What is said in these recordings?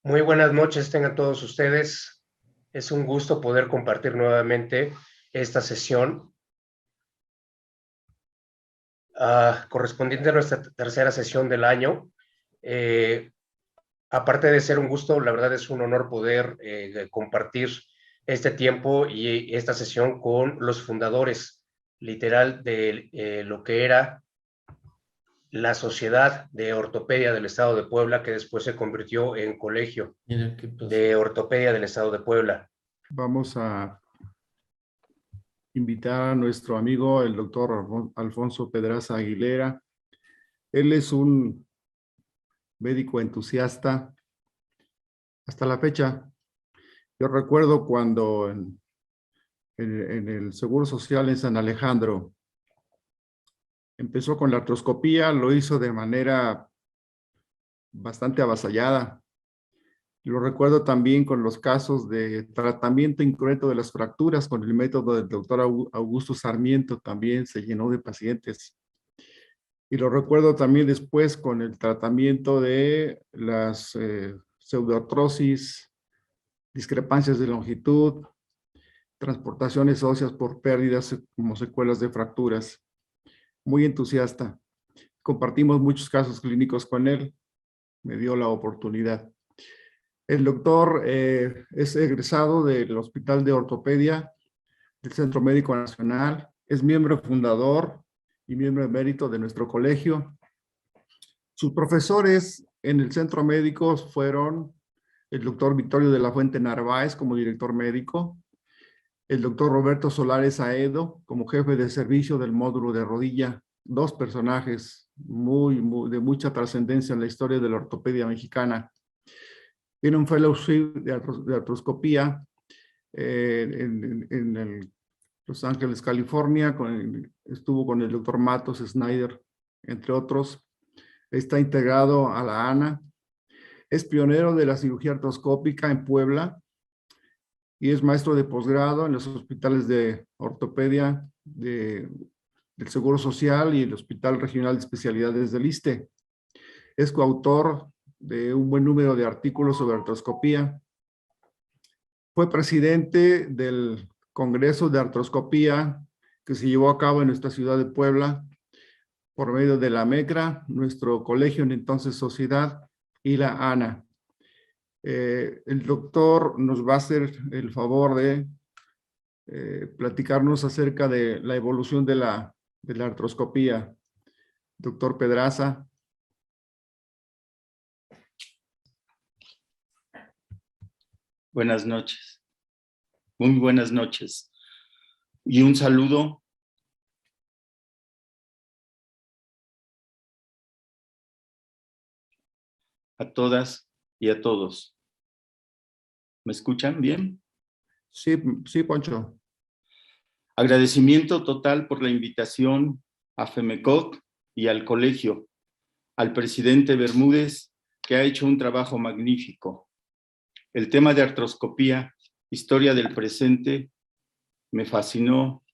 Muy buenas noches tengan todos ustedes. Es un gusto poder compartir nuevamente esta sesión correspondiente a nuestra tercera sesión del año. Aparte de ser un gusto, la verdad es un honor poder compartir este tiempo y esta sesión con los fundadores, literal, de lo que era la Sociedad de Ortopedia del Estado de Puebla, que después se convirtió en Colegio de Ortopedia del Estado de Puebla. Vamos a invitar a nuestro amigo, el doctor Alfonso Pedraza Aguilera. Él es un médico entusiasta hasta la fecha. Yo recuerdo cuando en el Seguro Social en San Alejandro empezó con la artroscopía, lo hizo de manera bastante avasallada. Lo recuerdo también con los casos de tratamiento incorrecto de las fracturas con el método del doctor Augusto Sarmiento, también se llenó de pacientes. Y lo recuerdo también después con el tratamiento de las pseudoartrosis, discrepancias de longitud, transportaciones óseas por pérdidas como secuelas de fracturas. Muy entusiasta. Compartimos muchos casos clínicos con él. Me dio la oportunidad. El doctor es egresado del Hospital de Ortopedia del Centro Médico Nacional. Es miembro fundador y miembro emérito de nuestro colegio. Sus profesores en el centro médico fueron el doctor Victorio de la Fuente Narváez como director médico, el doctor Roberto Solares Aedo como jefe de servicio del módulo de rodilla, dos personajes de mucha trascendencia en la historia de la ortopedia mexicana. Tiene un fellowship de artroscopía en Los Ángeles, California. Estuvo con el doctor Matos Snyder, entre otros. Está integrado a la ANA. Es pionero de la cirugía artroscópica en Puebla y es maestro de posgrado en los hospitales de ortopedia del Seguro Social y el Hospital Regional de Especialidades del ISSSTE. Es coautor de un buen número de artículos sobre artroscopía. Fue presidente del Congreso de Artroscopía que se llevó a cabo en nuestra ciudad de Puebla por medio de la MECRA, nuestro colegio en entonces sociedad, y la ANA. El doctor nos va a hacer el favor de platicarnos acerca de la evolución de la artroscopía. Doctor Pedraza. Buenas noches, muy buenas noches. Y un saludo a todas y a todos. ¿Me escuchan bien? Sí, sí, Poncho. Agradecimiento total por la invitación a FEMECOC y al colegio, al presidente Bermúdez, que ha hecho un trabajo magnífico. El tema de artroscopía, historia del presente, me fascinó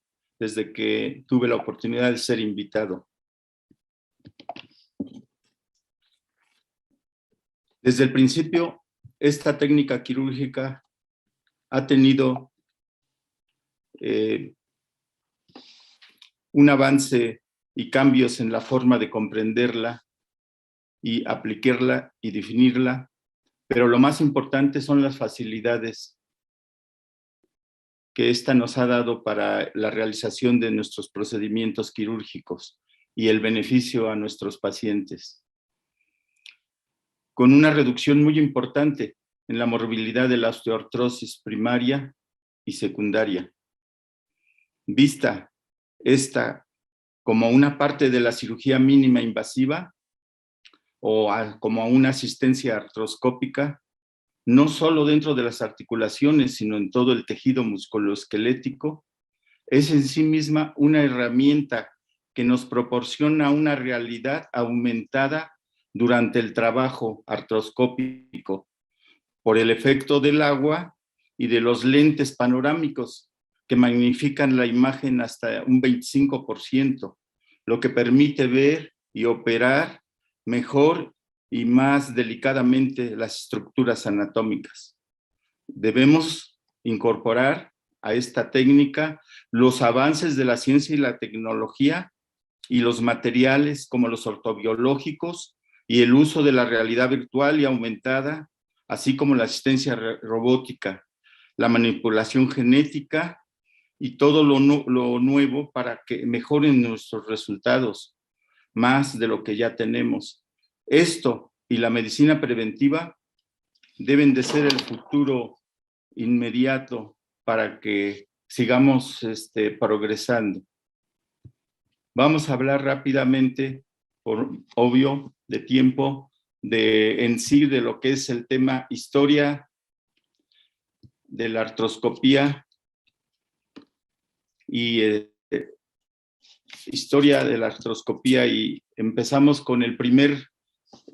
desde que tuve la oportunidad de ser invitado. Desde el principio, esta técnica quirúrgica ha tenido un avance y cambios en la forma de comprenderla y aplicarla y definirla, pero lo más importante son las facilidades que esta nos ha dado para la realización de nuestros procedimientos quirúrgicos y el beneficio a nuestros pacientes, con una reducción muy importante en la morbilidad de la osteoartrosis primaria y secundaria. Vista esta como una parte de la cirugía mínima invasiva o como una asistencia artroscópica, no solo dentro de las articulaciones, sino en todo el tejido musculoesquelético, es en sí misma una herramienta que nos proporciona una realidad aumentada durante el trabajo artroscópico por el efecto del agua y de los lentes panorámicos que magnifican la imagen hasta un 25%, lo que permite ver y operar mejor y más delicadamente las estructuras anatómicas. Debemos incorporar a esta técnica los avances de la ciencia y la tecnología y los materiales como los ortobiológicos y el uso de la realidad virtual y aumentada, así como la asistencia robótica, la manipulación genética y todo lo nuevo para que mejoren nuestros resultados, más de lo que ya tenemos. Esto y la medicina preventiva deben de ser el futuro inmediato para que sigamos progresando. Vamos a hablar rápidamente, por obvio de tiempo, en sí de lo que es el tema historia de la artroscopía y historia de la artroscopía, y empezamos con el primer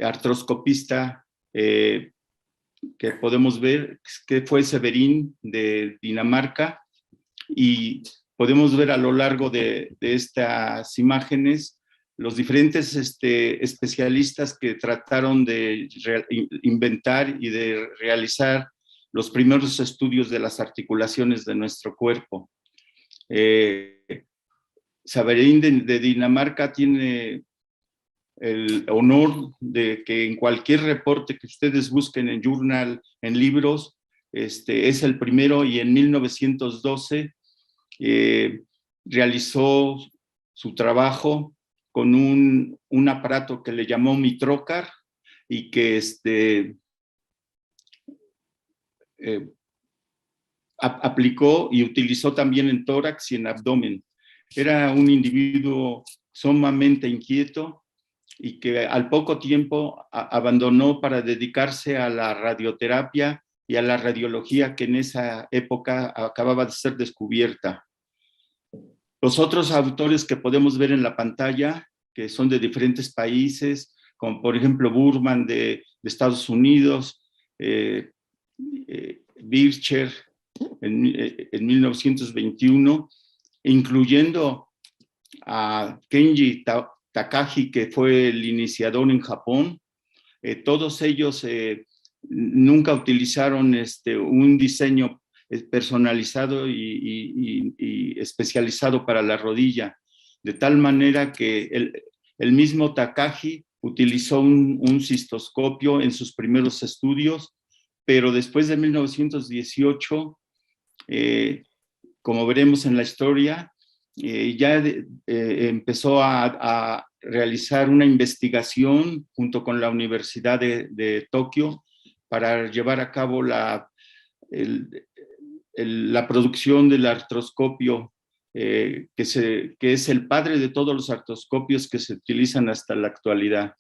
artroscopista que podemos ver, que fue Severin de Dinamarca, y podemos ver a lo largo de estas imágenes los diferentes especialistas que trataron de inventar y de realizar los primeros estudios de las articulaciones de nuestro cuerpo. Severin de Dinamarca tiene el honor de que en cualquier reporte que ustedes busquen en journal, en libros, es el primero, y en 1912 realizó su trabajo con un aparato que le llamó Mitrocar y que aplicó y utilizó también en tórax y en abdomen. Era un individuo sumamente inquieto y que al poco tiempo abandonó para dedicarse a la radioterapia y a la radiología, que en esa época acababa de ser descubierta. Los otros autores que podemos ver en la pantalla, que son de diferentes países, como por ejemplo Burman de Estados Unidos, Bircher en 1921, incluyendo a Kenji Takagi, que fue el iniciador en Japón. Todos ellos nunca utilizaron un diseño personalizado y especializado para la rodilla, de tal manera que el mismo Takagi utilizó un cistoscopio en sus primeros estudios, pero después de 1918, como veremos en la historia, ya empezó a realizar una investigación junto con la Universidad de Tokio para llevar a cabo la producción del artroscopio, que es el padre de todos los artroscopios que se utilizan hasta la actualidad.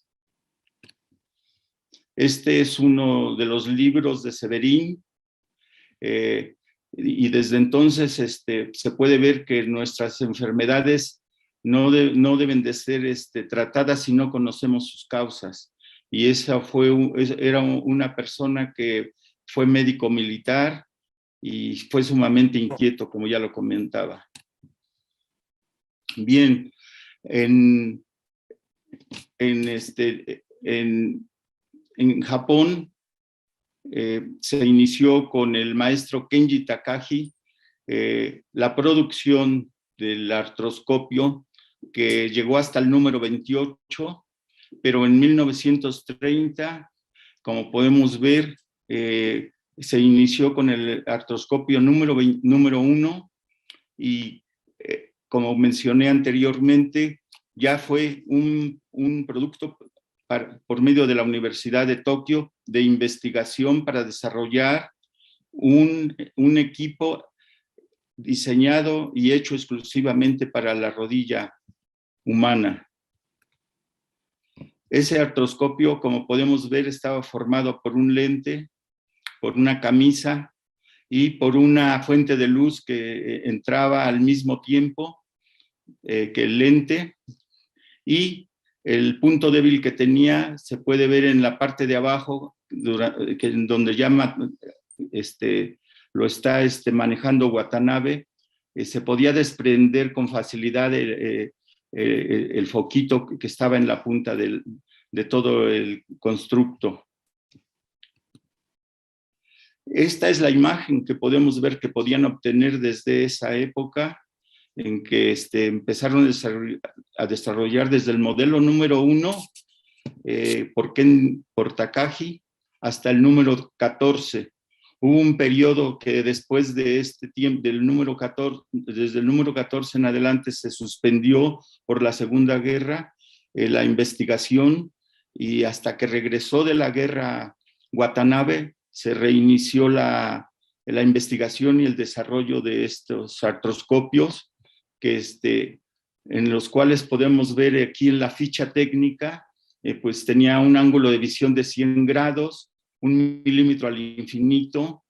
Este es uno de los libros de Severin, y desde entonces se puede ver que nuestras enfermedades no deben de ser tratadas si no conocemos sus causas. Y era una persona que fue médico militar y fue sumamente inquieto, como ya lo comentaba. Bien, en Japón se inició con el maestro Kenji Takagi la producción del artroscopio, que llegó hasta el número 28, pero en 1930, como podemos ver, se inició con el artroscopio número 1, y como mencioné anteriormente, ya fue un producto por medio de la Universidad de Tokio de investigación para desarrollar un equipo diseñado y hecho exclusivamente para la rodilla humana. Ese artroscopio, como podemos ver, estaba formado por un lente, por una camisa y por una fuente de luz que entraba al mismo tiempo que el lente, y el punto débil que tenía se puede ver en la parte de abajo, donde ya lo está manejando Watanabe. Se podía desprender con facilidad el foquito que estaba en la punta de todo el constructo. Esta es la imagen que podemos ver que podían obtener desde esa época en que empezaron a desarrollar desde el modelo número 1 por Takagi hasta el número 14. Hubo un periodo que después de este tiempo, desde el número 14 en adelante, se suspendió por la Segunda Guerra la investigación, y hasta que regresó de la guerra Watanabe, se reinició la investigación y el desarrollo de estos artroscopios, en los cuales podemos ver aquí en la ficha técnica, pues tenía un ángulo de visión de 100 grados, 1 milímetro al infinito,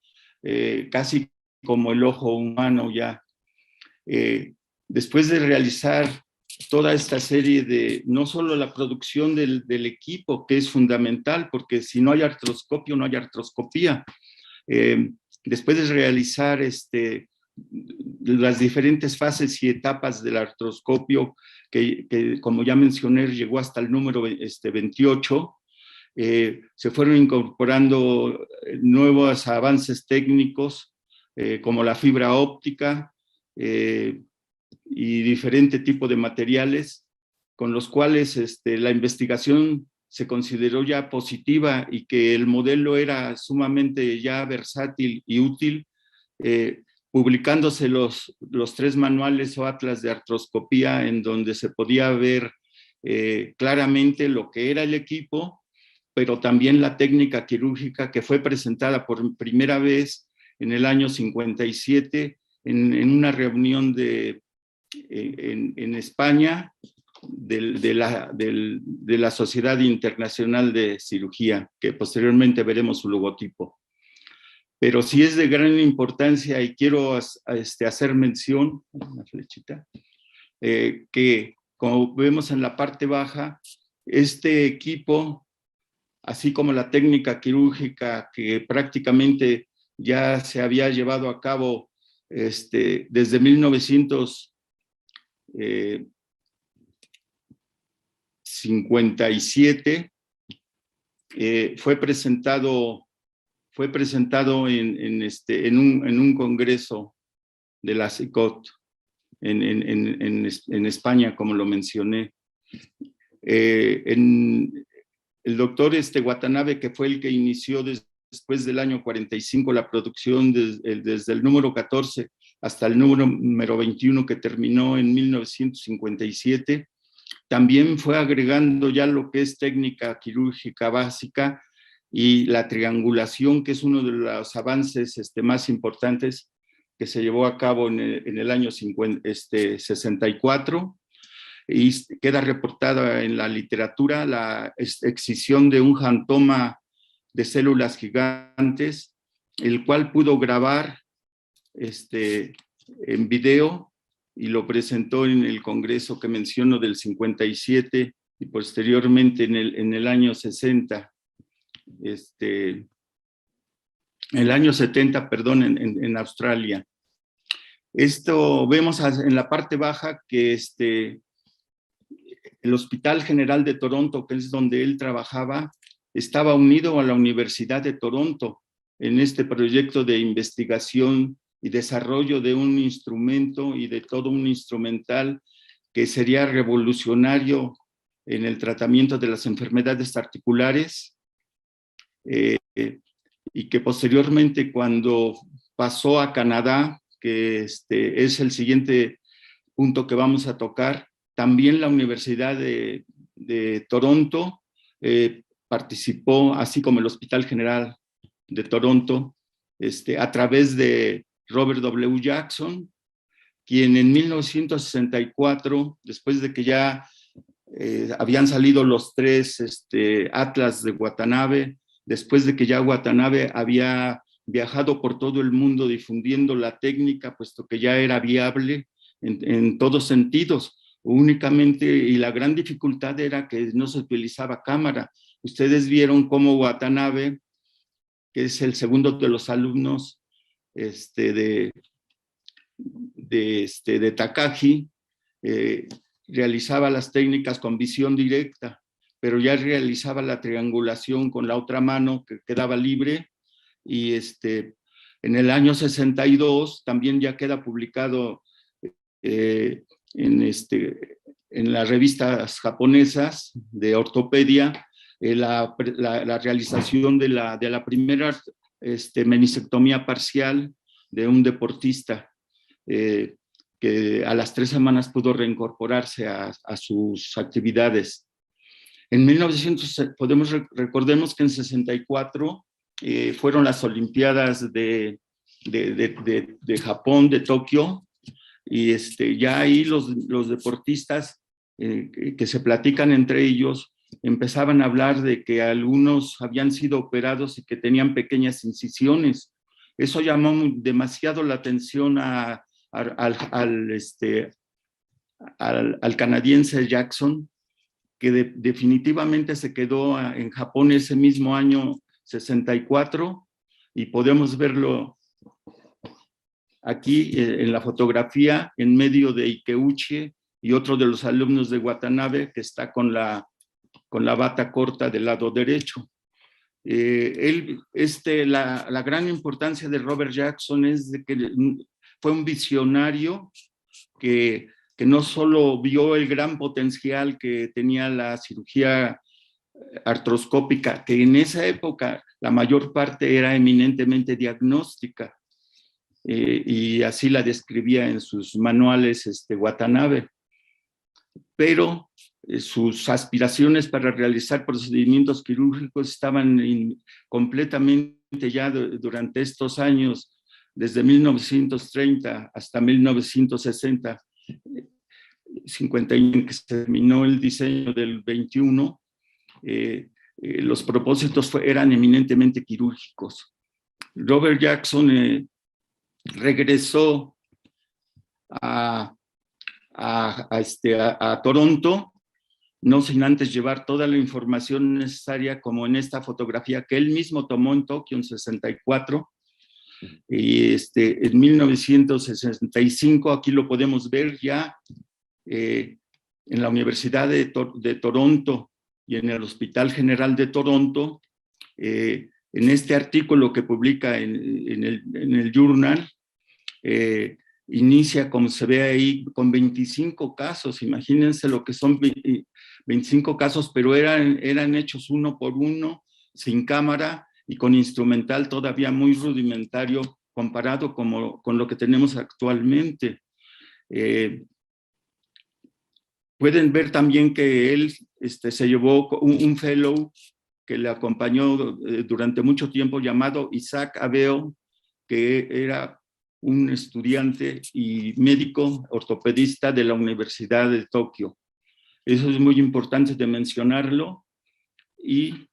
casi como el ojo humano ya. Después de realizar toda esta serie de, no solo la producción del equipo, que es fundamental, porque si no hay artroscopio, no hay artroscopía. Después de realizar las diferentes fases y etapas del artroscopio, que como ya mencioné, llegó hasta el número 28, se fueron incorporando nuevos avances técnicos, como la fibra óptica, y diferente tipo de materiales, con los cuales la investigación se consideró ya positiva y que el modelo era sumamente ya versátil y útil, publicándose los 3 manuales o atlas de artroscopía, en donde se podía ver claramente lo que era el equipo, pero también la técnica quirúrgica, que fue presentada por primera vez en el año 57 en una reunión en España de la Sociedad Internacional de Cirugía, que posteriormente veremos su logotipo. Pero sí es de gran importancia, y quiero hacer mención, una flechita, que como vemos en la parte baja, este equipo, así como la técnica quirúrgica que prácticamente ya se había llevado a cabo desde 1957, fue presentado en un congreso de la CICOT en España, como lo mencioné. El doctor Watanabe, que fue el que inició después del año 45 la producción desde el número 14 hasta el número 21, que terminó en 1957, también fue agregando ya lo que es técnica quirúrgica básica y la triangulación, que es uno de los avances más importantes que se llevó a cabo en el año 64, y queda reportada en la literatura la excisión de un jantoma de células gigantes, el cual pudo grabar en video, y lo presentó en el congreso que menciono del 57, y posteriormente en el año 60, el año 70, perdón, en Australia. Esto vemos en la parte baja que el Hospital General de Toronto, que es donde él trabajaba, estaba unido a la Universidad de Toronto en este proyecto de investigación y desarrollo de un instrumento y de todo un instrumental que sería revolucionario en el tratamiento de las enfermedades articulares, y que posteriormente, cuando pasó a Canadá, que es el siguiente punto que vamos a tocar, también la Universidad de Toronto participó, así como el Hospital General de Toronto, a través de Robert W. Jackson, quien en 1964, después de que ya habían salido los 3 atlas de Watanabe, después de que ya Watanabe había viajado por todo el mundo difundiendo la técnica, puesto que ya era viable en todos sentidos. Únicamente, y la gran dificultad era que no se utilizaba cámara. Ustedes vieron cómo Watanabe, que es el segundo de los alumnos de Takagi, realizaba las técnicas con visión directa, pero ya realizaba la triangulación con la otra mano que quedaba libre, y en el año 62 también ya queda publicado en las revistas japonesas de ortopedia la realización de la primera menisectomía parcial de un deportista que a las 3 semanas pudo reincorporarse a sus actividades. En 1900, recordemos que en 64 fueron las Olimpiadas de Japón, de Tokio, y ya ahí los deportistas que se platican entre ellos empezaban a hablar de que algunos habían sido operados y que tenían pequeñas incisiones. Eso llamó demasiado la atención al canadiense Jackson, que definitivamente se quedó en Japón ese mismo año 64, y podemos verlo aquí en la fotografía en medio de Ikeuchi y otro de los alumnos de Watanabe, que está con la bata corta del lado derecho. La gran importancia de Robert Jackson es de que fue un visionario que no solo vio el gran potencial que tenía la cirugía artroscópica, que en esa época la mayor parte era eminentemente diagnóstica, y así la describía en sus manuales Watanabe, pero sus aspiraciones para realizar procedimientos quirúrgicos estaban completamente ya durante estos años, desde 1930 hasta 1960, 51, que se terminó el diseño del 21, los propósitos eran eminentemente quirúrgicos. Robert Jackson regresó a Toronto, no sin antes llevar toda la información necesaria, como en esta fotografía que él mismo tomó en Tokio en 64, y en 1965, aquí lo podemos ver ya en la Universidad de Toronto y en el Hospital General de Toronto, en este artículo que publica en el Journal, inicia, como se ve ahí, con 25 casos. Imagínense lo que son 25 casos, pero eran hechos uno por uno, sin cámara y con instrumental todavía muy rudimentario comparado con lo que tenemos actualmente. Pueden ver también que él se llevó un fellow que le acompañó durante mucho tiempo, llamado Isaac Abeo, que era un estudiante y médico ortopedista de la Universidad de Tokio. Eso es muy importante de mencionarlo. Y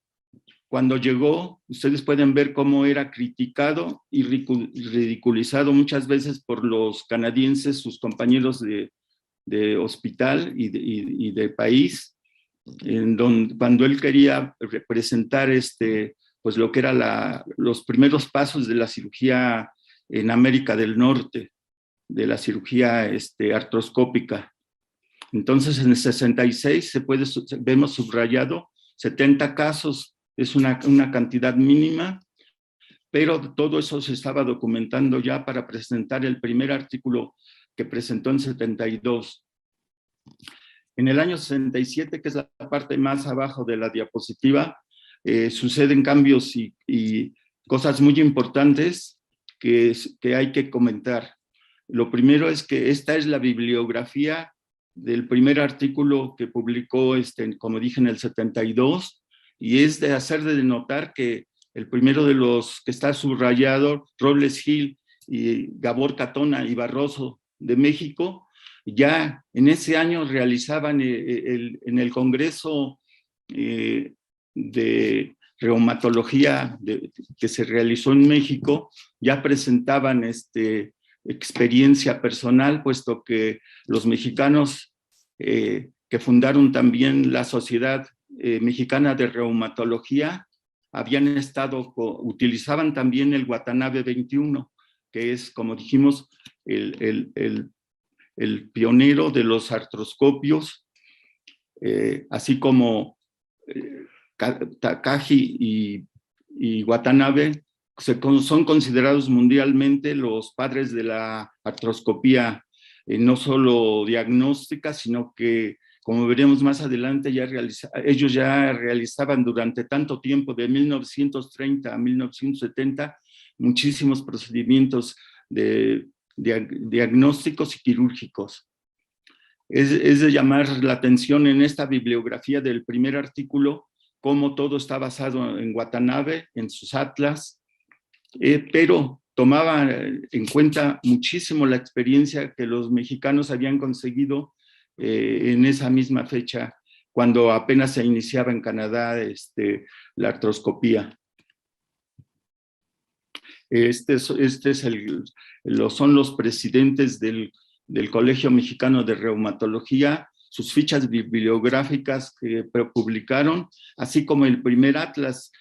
cuando llegó, ustedes pueden ver cómo era criticado y ridiculizado muchas veces por los canadienses, sus compañeros de hospital y de país, cuando él quería representar pues lo que era los primeros pasos de la cirugía en América del Norte, de la cirugía artroscópica. Entonces, en el 66 vemos subrayado 70 casos, es una cantidad mínima, pero todo eso se estaba documentando ya para presentar el primer artículo que presentó en 72. En el año 67, que es la parte más abajo de la diapositiva, suceden cambios y cosas muy importantes que hay que comentar. Lo primero es que esta es la bibliografía del primer artículo que publicó, como dije, en el 72, y es de hacer de notar que el primero de los que está subrayado, Robles Gil y Gabor Catona y Barroso de México, ya en ese año realizaban en el Congreso de Reumatología que se realizó en México, ya presentaban experiencia personal, puesto que los mexicanos que fundaron también la Sociedad Mexicana de Reumatología utilizaban también el Watanabe 21, que es, como dijimos, el pionero de los artroscopios, así como Takagi y Watanabe son considerados mundialmente los padres de la artroscopía, no solo diagnóstica, sino que, como veremos más adelante, ellos ya realizaban durante tanto tiempo, de 1930 a 1970, muchísimos procedimientos diagnósticos y quirúrgicos. Es de llamar la atención en esta bibliografía del primer artículo, cómo todo está basado en Watanabe, en sus atlas, pero tomaba en cuenta muchísimo la experiencia que los mexicanos habían conseguido en esa misma fecha, cuando apenas se iniciaba en Canadá la artroscopía. Son los presidentes del Colegio Mexicano de Reumatología, sus fichas bibliográficas que publicaron, así como el primer atlas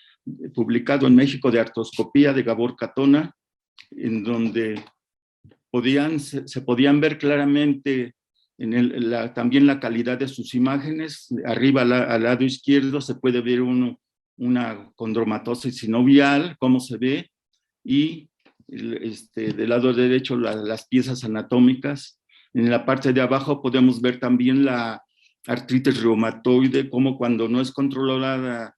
publicado en México de artroscopía de Gabor Catona, en donde se podían ver claramente también la calidad de sus imágenes. Arriba al lado izquierdo se puede ver una condromatosis sinovial, cómo se ve, y del lado derecho las piezas anatómicas. En la parte de abajo podemos ver también la artritis reumatoide, como cuando no es controlada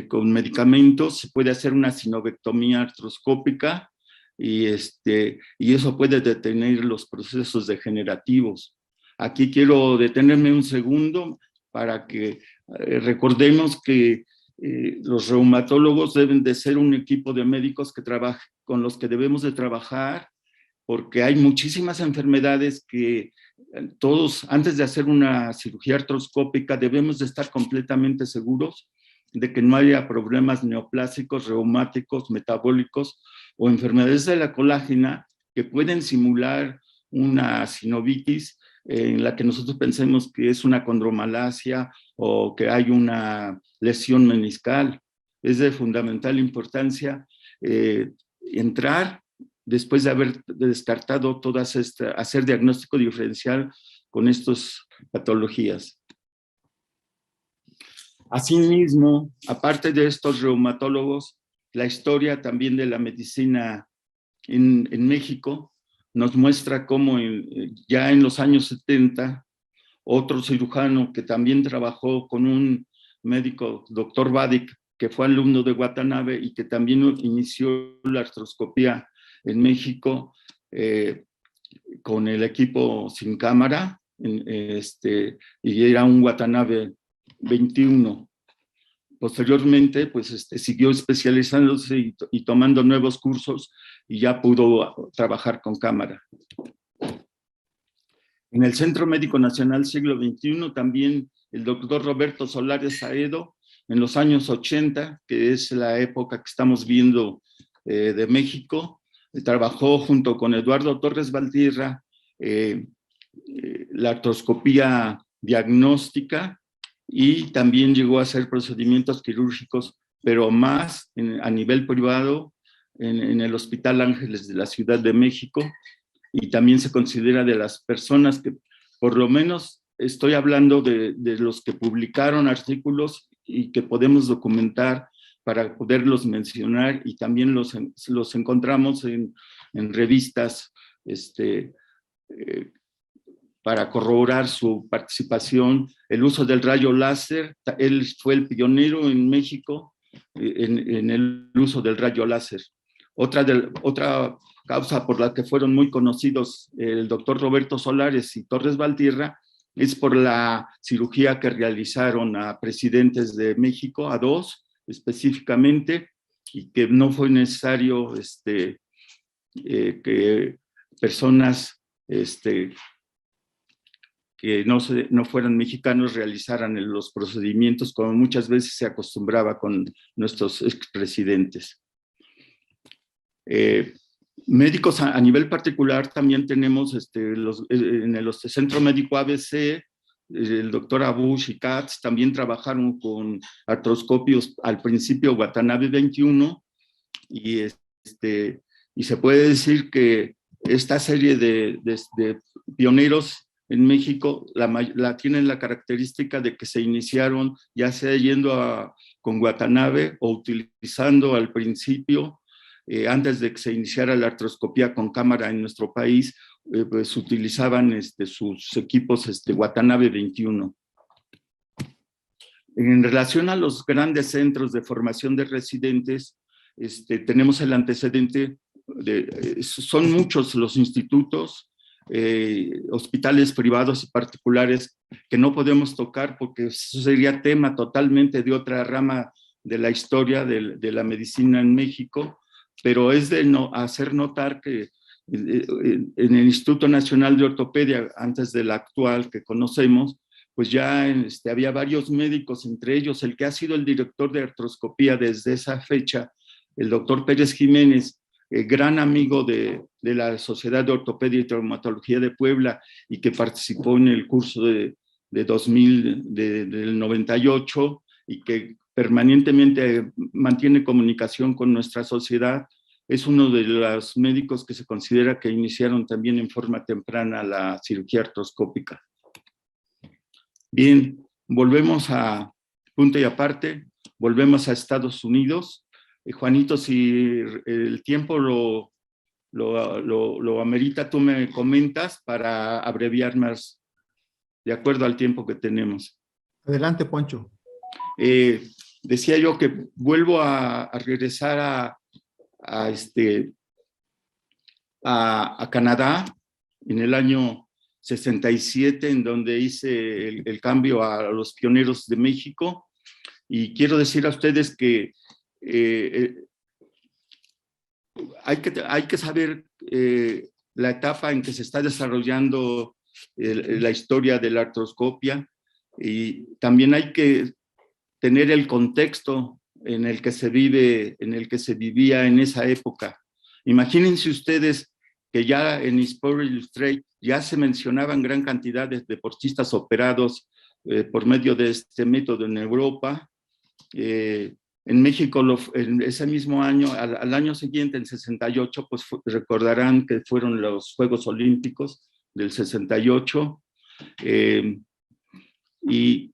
con medicamentos, se puede hacer una sinovectomía artroscópica y eso puede detener los procesos degenerativos. Aquí quiero detenerme un segundo para que recordemos que los reumatólogos deben de ser un equipo de médicos con los que debemos de trabajar, porque hay muchísimas enfermedades que todos, antes de hacer una cirugía artroscópica, debemos de estar completamente seguros de que no haya problemas neoplásicos, reumáticos, metabólicos o enfermedades de la colágena que pueden simular una sinovitis en la que nosotros pensemos que es una condromalacia o que hay una lesión meniscal. Es de fundamental importancia entrar después de haber descartado hacer diagnóstico diferencial con estas patologías. Asimismo, aparte de estos reumatólogos, la historia también de la medicina en México nos muestra cómo ya en los años 70, otro cirujano que también trabajó con un médico, doctor Vadik, que fue alumno de Watanabe y que también inició la artroscopía en México con el equipo sin cámara, y era un Watanabe 21. Posteriormente, pues siguió especializándose y tomando nuevos cursos y ya pudo trabajar con cámara. En el Centro Médico Nacional Siglo XXI también el doctor Roberto Solares Saedo, en los años 80, que es la época que estamos viendo de México, trabajó junto con Eduardo Torres Valtierra la artroscopía diagnóstica y también llegó a hacer procedimientos quirúrgicos, pero más a nivel privado en el Hospital Ángeles de la Ciudad de México, y también se considera de las personas que, por lo menos estoy hablando de los que publicaron artículos y que podemos documentar para poderlos mencionar, y también los encontramos en revistas para corroborar su participación. El uso del rayo láser, él fue el pionero en México en el uso del rayo láser. Otra causa por la que fueron muy conocidos el doctor Roberto Solares y Torres Valtierra es por la cirugía que realizaron a presidentes de México, a 2 específicamente, y que no fue necesario que personas que no fueran mexicanos realizaran los procedimientos, como muchas veces se acostumbraba con nuestros expresidentes. Médicos a nivel particular también tenemos en el Centro Médico ABC, el doctor Abush y Katz también trabajaron con artroscopios al principio Watanabe 21, y se puede decir que esta serie de pioneros en México tienen la característica de que se iniciaron ya sea yendo con Watanabe o utilizando al principio, antes de que se iniciara la artroscopía con cámara en nuestro país, pues utilizaban sus equipos Watanabe 21. En relación a los grandes centros de formación de residentes, tenemos el antecedente son muchos los institutos, hospitales privados y particulares que no podemos tocar porque eso sería tema totalmente de otra rama de la historia de la medicina en México, pero es de hacer notar que en el Instituto Nacional de Ortopedia, antes del actual que conocemos, pues ya había varios médicos, entre ellos el que ha sido el director de artroscopía desde esa fecha, el doctor Pérez Jiménez, gran amigo de la Sociedad de Ortopedia y Traumatología de Puebla y que participó en el curso de 2000, del 98 y que permanentemente mantiene comunicación con nuestra sociedad. Es uno de los médicos que se considera que iniciaron también en forma temprana la cirugía artroscópica. Bien, volvemos a punto y aparte, volvemos a Estados Unidos. Juanito, si el tiempo lo amerita, tú me comentas para abreviar más, de acuerdo al tiempo que tenemos. Adelante, Poncho. Decía yo que vuelvo a regresar a Canadá en el año 67, en donde hice el cambio a los pioneros de México. Y quiero decir a ustedes que hay que saber la etapa en que se está desarrollando la historia de la artroscopia, y también hay que tener el contexto en el que se vivía en esa época. Imagínense ustedes que ya en Sport Illustrated ya se mencionaban gran cantidad de deportistas operados por medio de este método en Europa. En México, en ese mismo año, al año siguiente, en 68, pues recordarán que fueron los Juegos Olímpicos del 68. Y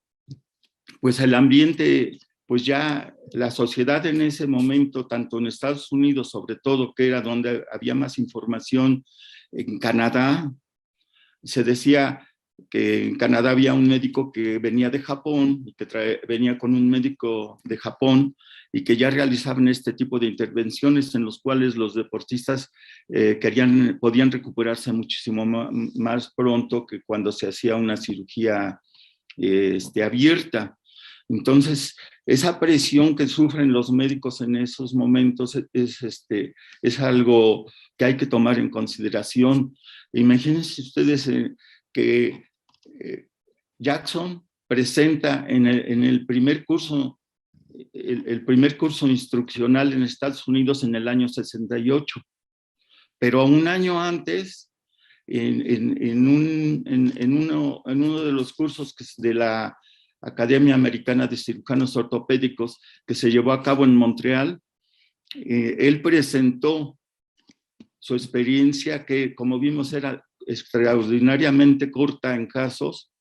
pues el ambiente, pues ya la sociedad en ese momento, tanto en Estados Unidos, sobre todo, que era donde había más información, en Canadá, se decía que en Canadá había un médico que venía de Japón, y que venía con un médico de Japón, y que ya realizaban este tipo de intervenciones en los cuales los deportistas podían recuperarse muchísimo más pronto que cuando se hacía una cirugía abierta. Entonces, esa presión que sufren los médicos en esos momentos es algo que hay que tomar en consideración. Imagínense ustedes que Jackson presenta en el primer curso, el primer curso instruccional en Estados Unidos en el año 68, pero un año antes, en uno de los cursos de la Academia Americana de Cirujanos Ortopédicos que se llevó a cabo en Montreal, él presentó su experiencia, que como vimos era extraordinariamente corta en casos.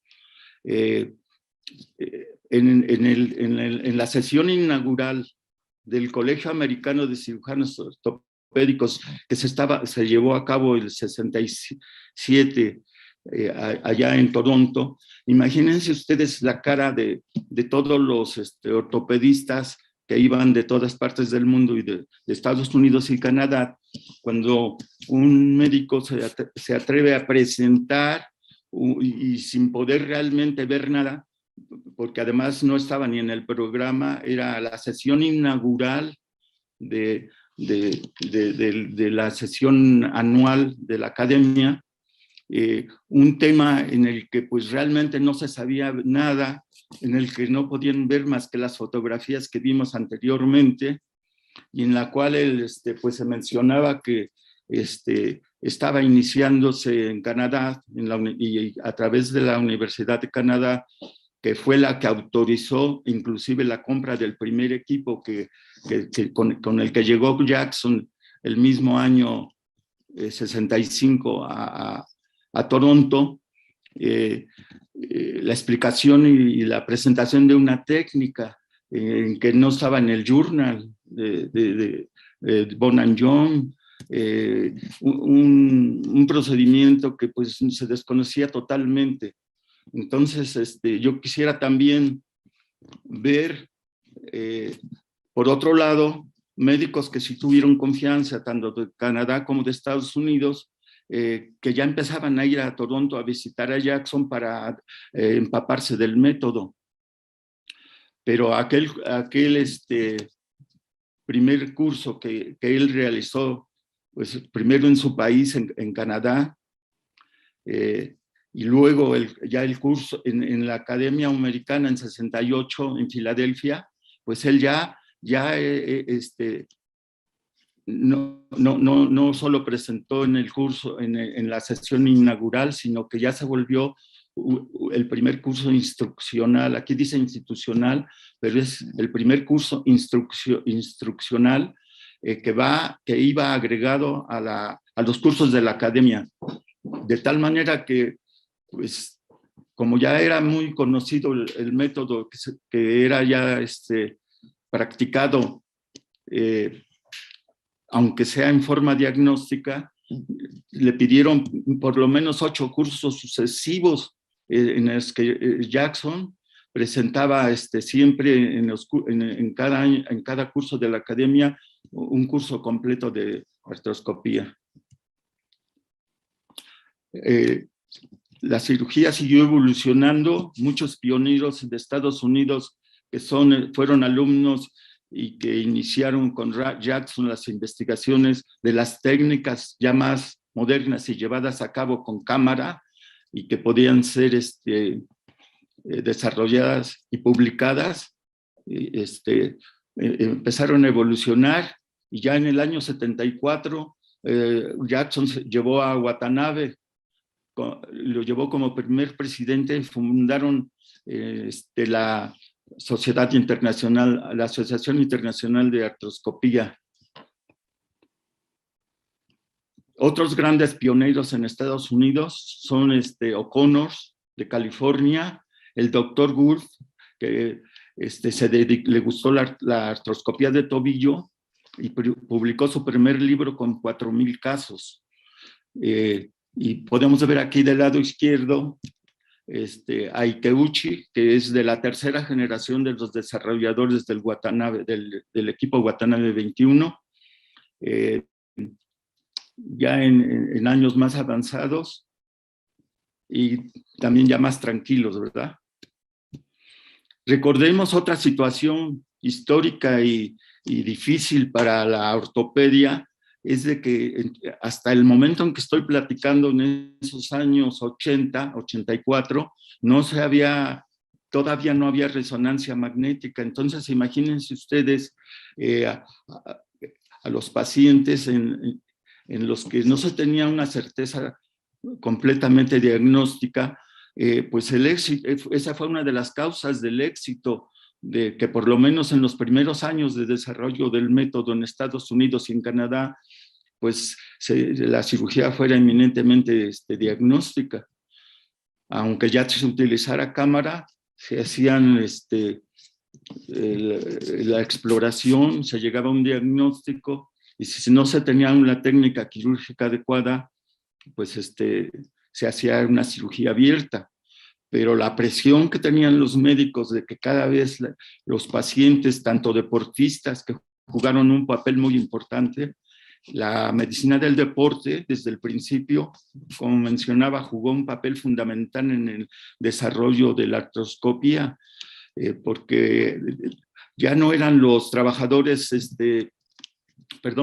En la sesión inaugural del Colegio Americano de Cirujanos Ortopédicos que se llevó a cabo el 67 allá en Toronto, imagínense ustedes la cara de todos los ortopedistas que iban de todas partes del mundo y de Estados Unidos y Canadá, cuando un médico se atreve a presentar y sin poder realmente ver nada, porque además no estaba ni en el programa, era la sesión inaugural de la sesión anual de la academia, un tema en el que pues realmente no se sabía nada, en el que no podían ver más que las fotografías que vimos anteriormente, y en la cual pues se mencionaba que estaba iniciándose en Canadá y a través de la Universidad de Canadá, que fue la que autorizó inclusive la compra del primer equipo con el que llegó Jackson el mismo año 65 a Toronto. la explicación y la presentación de una técnica que no estaba en el journal de Bonan Young, un procedimiento que pues se desconocía totalmente. Entonces, yo quisiera también ver, por otro lado, médicos que sí tuvieron confianza, tanto de Canadá como de Estados Unidos, que ya empezaban a ir a Toronto a visitar a Jackson para empaparse del método. Pero aquel primer curso que él realizó, pues primero en su país, en Canadá, y luego ya el curso en la Academia Americana en 68 en Filadelfia, pues él ya no solo presentó en el curso, en la sesión inaugural, sino que ya se volvió el primer curso instruccional. Aquí dice institucional, pero es el primer curso instruccional que iba agregado a los cursos de la academia. De tal manera que, pues, como ya era muy conocido el método que era ya practicado, aunque sea en forma diagnóstica, le pidieron por lo menos 8 cursos sucesivos en los que Jackson presentaba siempre en cada curso de la academia un curso completo de artroscopía. La cirugía siguió evolucionando. Muchos pioneros de Estados Unidos que fueron alumnos y que iniciaron con Jackson las investigaciones de las técnicas ya más modernas y llevadas a cabo con cámara y que podían ser desarrolladas y publicadas, empezaron a evolucionar, y ya en el año 74 Jackson llevó a Watanabe, lo llevó como primer presidente, y fundaron la Sociedad Internacional, la Asociación Internacional de Artroscopía. Otros grandes pioneros en Estados Unidos son O'Connor de California, el doctor Wolf, que le gustó la artroscopía de tobillo y publicó su primer libro con 4,000 casos. Y podemos ver aquí del lado izquierdo a Ikeuchi, que es de la tercera generación de los desarrolladores del Watanabe, del equipo Watanabe 21, ya en años más avanzados y también ya más tranquilos, ¿verdad? Recordemos otra situación histórica y difícil para la ortopedia, es de que hasta el momento en que estoy platicando, en esos años 80, 84, todavía no había resonancia magnética. Entonces, imagínense ustedes a los pacientes en los que no se tenía una certeza completamente diagnóstica, pues el éxito, esa fue una de las causas del éxito de que por lo menos en los primeros años de desarrollo del método en Estados Unidos y en Canadá, pues la cirugía fuera eminentemente diagnóstica. Aunque ya se utilizara cámara, se hacían la exploración, se llegaba a un diagnóstico, y si no se tenía una técnica quirúrgica adecuada, pues se hacía una cirugía abierta. Pero la presión que tenían los médicos de que cada vez los pacientes, tanto deportistas que jugaron un papel muy importante, la medicina del deporte desde el principio, como mencionaba, jugó un papel fundamental en el desarrollo de la artroscopía, porque ya no eran los trabajadores,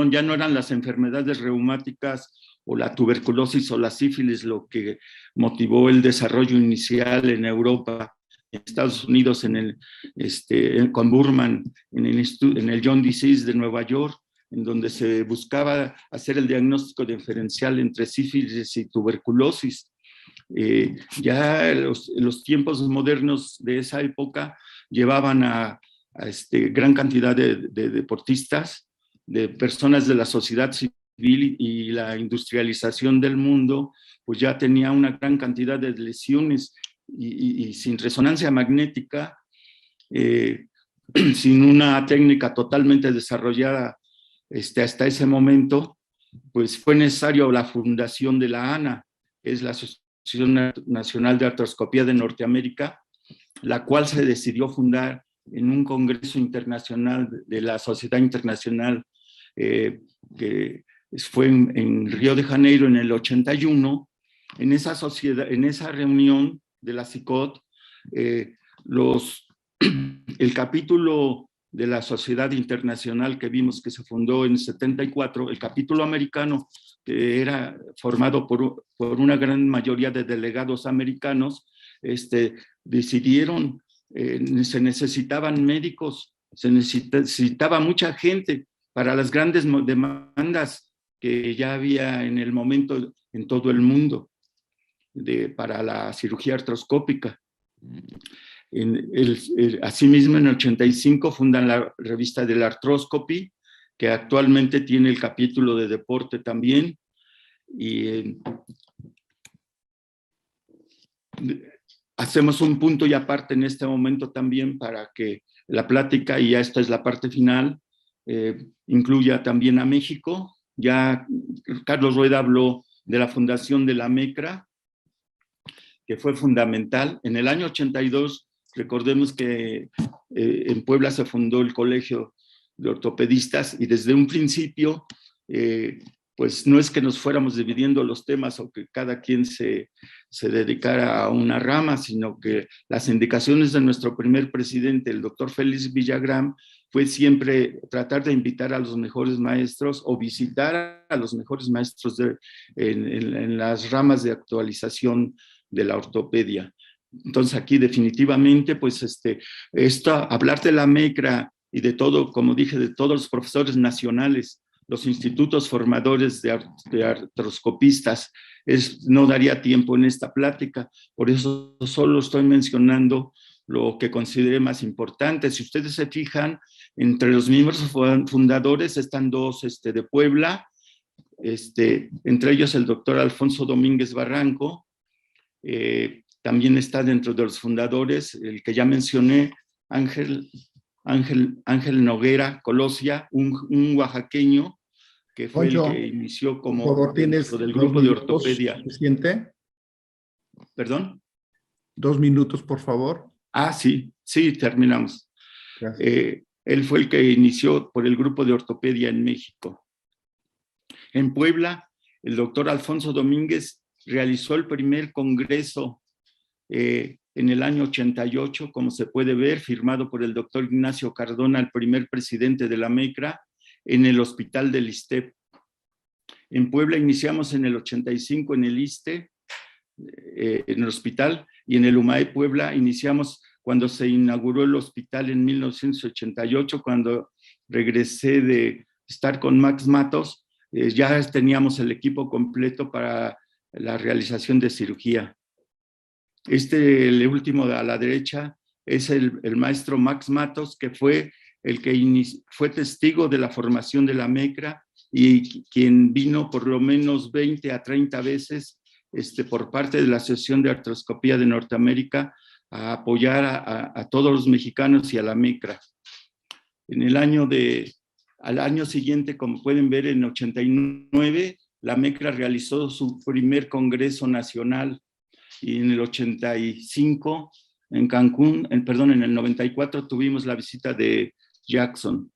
ya no eran las enfermedades reumáticas o la tuberculosis o la sífilis lo que motivó el desarrollo inicial en Europa, en Estados Unidos, con Burman, en el John Disease de Nueva York, en donde se buscaba hacer el diagnóstico diferencial entre sífilis y tuberculosis. Ya los tiempos modernos de esa época llevaban a gran cantidad de deportistas, de personas de la sociedad civil civil y la industrialización del mundo, pues ya tenía una gran cantidad de lesiones y sin resonancia magnética, sin una técnica totalmente desarrollada hasta ese momento, pues fue necesario la fundación de la ANA, que es la Asociación Nacional de Artroscopía de Norteamérica, la cual se decidió fundar en un congreso internacional de la Sociedad Internacional que fue en Río de Janeiro en el 81. En esa reunión de la CICOT, el capítulo de la Sociedad Internacional que vimos que se fundó en el 74, el capítulo americano, que era formado por una gran mayoría de delegados americanos, decidieron, se necesitaban médicos, se necesitaba mucha gente para las grandes demandas que ya había en el momento en todo el mundo para la cirugía artroscópica. Asimismo, en el 85 fundan la revista del Arthroscopy, que actualmente tiene el capítulo de deporte también. Y hacemos un punto y aparte en este momento también para que la plática, y ya esta es la parte final, incluya también a México. Ya Carlos Rueda habló de la fundación de la MECRA, que fue fundamental. En el año 82, recordemos que en Puebla se fundó el Colegio de Ortopedistas y desde un principio, pues no es que nos fuéramos dividiendo los temas o que cada quien se dedicara a una rama, sino que las indicaciones de nuestro primer presidente, el doctor Félix Villagrán, fue siempre tratar de invitar a los mejores maestros o visitar a los mejores maestros en las ramas de actualización de la ortopedia. Entonces aquí definitivamente, pues hablar de la MECRA y de todo, como dije, de todos los profesores nacionales, los institutos formadores de artroscopistas, no daría tiempo en esta plática, por eso solo estoy mencionando lo que consideré más importante. Si ustedes se fijan, entre los miembros fundadores están dos de Puebla, entre ellos el doctor Alfonso Domínguez Barranco, también está dentro de los fundadores el que ya mencioné, Ángel Noguera Colosia, un oaxaqueño que fue el que inició como dentro del grupo de ortopedia. ¿Suficiente? ¿Perdón? 2 minutos, por favor. Ah, sí, terminamos. Él fue el que inició por el grupo de ortopedia en México. En Puebla, el doctor Alfonso Domínguez realizó el primer congreso en el año 88, como se puede ver, firmado por el doctor Ignacio Cardona, el primer presidente de la MECRA, en el hospital del ISSSTE. En Puebla iniciamos en el 85 en el ISSSTE, en el hospital, y en el UMAE Puebla iniciamos cuando se inauguró el hospital en 1988, cuando regresé de estar con Max Matos, ya teníamos el equipo completo para la realización de cirugía. El último a la derecha es el maestro Max Matos, que fue el que fue testigo de la formación de la MECRA y quien vino por lo menos 20 a 30 veces por parte de la Asociación de Artroscopía de Norteamérica a apoyar a todos los mexicanos y a la MECRA. Al año siguiente, como pueden ver, en 89, la MECRA realizó su primer congreso nacional y en el 85, en Cancún, en el 94 tuvimos la visita de Jackson.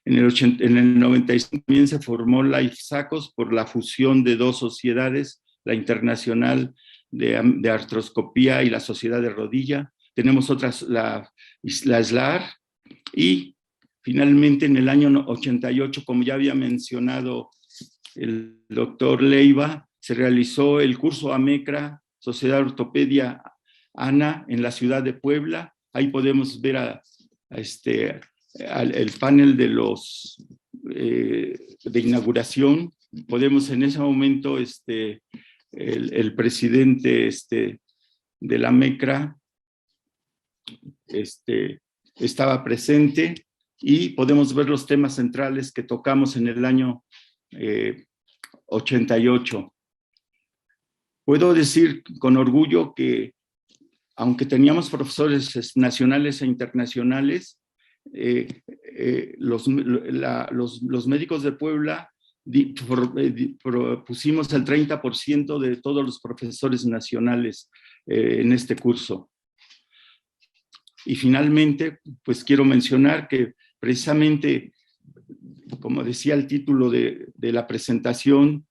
En el 95 también se formó la IFSACOS por la fusión de dos sociedades, la Internacional de Artroscopía y la Sociedad de Rodilla. Tenemos otras, la SLAR, y finalmente en el año 88, como ya había mencionado el doctor Leiva, se realizó el curso AMECRA, Sociedad de Ortopedia ANA, en la ciudad de Puebla. Ahí podemos ver el panel de inauguración. Podemos en ese momento, el presidente de la MECRA estaba presente, y podemos ver los temas centrales que tocamos en el año 88. Puedo decir con orgullo que, aunque teníamos profesores nacionales e internacionales, los médicos de Puebla pusimos el 30% de todos los profesores nacionales en este curso. Y finalmente, pues quiero mencionar que precisamente, como decía el título de la presentación,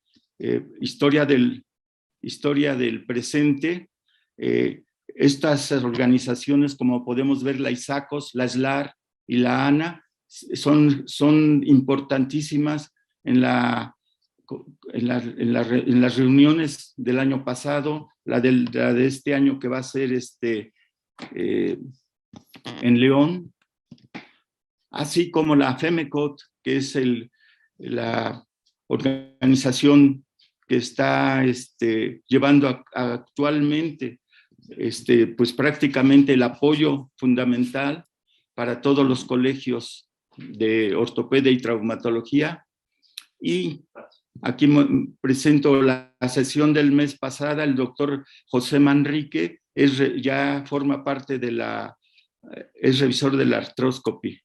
historia del presente, estas organizaciones, como podemos ver, la ISACOS, la SLAR y la ANA, son importantísimas en las reuniones del año pasado, la de este año que va a ser en León, así como la FEMECOT, que es la organización que está llevando actualmente pues prácticamente el apoyo fundamental para todos los colegios de ortopedia y traumatología. Y aquí presento la sesión del mes pasada. El doctor José Manrique ya forma parte es revisor de la arthroscopy.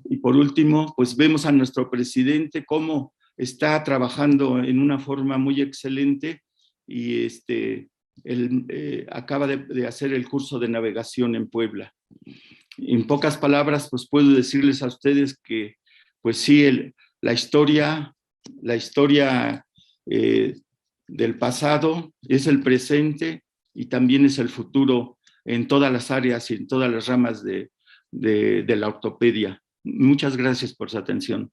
Y por último, pues vemos a nuestro presidente cómo está trabajando en una forma muy excelente y él acaba de hacer el curso de navegación en Puebla. En pocas palabras, pues puedo decirles a ustedes que, pues sí, la historia del pasado es el presente y también es el futuro en todas las áreas y en todas las ramas de la ortopedia. Muchas gracias por su atención.